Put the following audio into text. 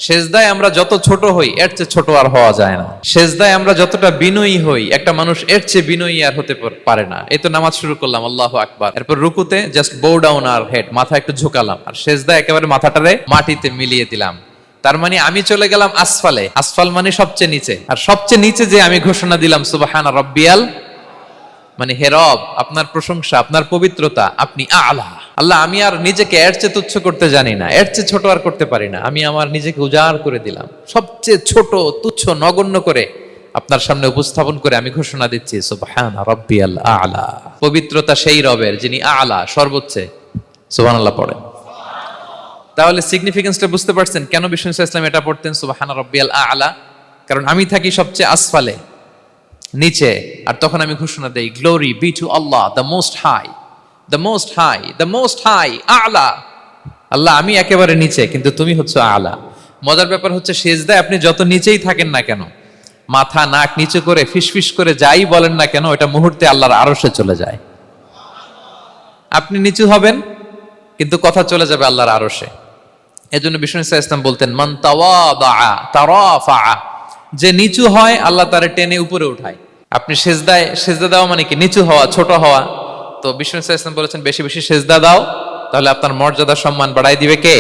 সেজদায় আমরা যত ছোট হই এর চেয়ে ছোট আর হওয়া যায় না। সেজদায় আমরা যতটা বিনয়ী হই একটা মানুষ এর চেয়ে বিনয়ী আর হতে পারে না। এই তো নামাজ শুরু করলাম, আল্লাহু আকবার, এরপর রুকুতে জাস্ট বো ডাউন আর হেড, মাথা একটু ঝুঁকালাম, আর সেজদায় একেবারে মাথাটারে মাটিতে মিলিয়ে দিলাম। তার মানে আমি চলে গেলাম আসফালে। আসফাল মানে সবচেয়ে নিচে, আর সবচেয়ে নিচে যে আমি ঘোষণা দিলাম সুবহানা রাব্বিয়াল, মানে হে রব, আপনার প্রশংসা, আপনার পবিত্রতা, আপনি আলা। আল্লাহ, আমি আর নিজেকে এর চেয়ে তুচ্ছ করতে জানি না, এর চেয়ে ছোট আর করতে পারি না। আমি আমার নিজেকে উজাড় করে দিলাম, সবচেয়ে ছোট, তুচ্ছ, নগণ্য করে আপনার সামনে উপস্থাপন করে আমি ঘোষণা দিচ্ছি সুবহানা রাব্বিয়াল আলা। পবিত্রতা সেই রবের যিনি আলা, সর্বোচ্চে। সুবহানাল্লাহ পড়ে। তাহলে সিগনিফিকেন্সটা বুঝতে পারছেন কেন বিষ্ণু ইসলাম এটা পড়তেন সুবহানা রাব্বিয়াল আলা? কারণ আমি থাকি সবচেয়ে আসফালে, নিচে, আর তখন আমি ঘোষণা দেই glory be to Allah the most high, the most high, the most high আলা। আল্লাহ, আমি একেবারে নিচে, কিন্তু তুমি হচ্ছে আলা। মজার ব্যাপার হচ্ছে সেজদায় আপনি যত নিচেই থাকেন না কেন, মাথা নাক নিচে করে ফিসফিস করে যাই বলেন না কেন, এটা মুহূর্তে আল্লাহর আরশে চলে যায়। আপনি নিচু হবেন কিন্তু কথা চলে যাবে আল্লাহর আরশে। এজন্য বিষ্ণু ইসলাম বলতেন মান তাওয়াদা তারাফা, যে নিচু হয় আল্লাহ তারে টেনে উপরে উঠায়। আপনি সেজদা দেওয়া মানে কি? নিচু হওয়া, ছোট হওয়া। তো বিষ্ণু ইসলাম বলেছেন বেশি বেশি সেজদা দাও, তাহলে আপনার মর্যাদা সম্মান বাড়াই দিবে কে?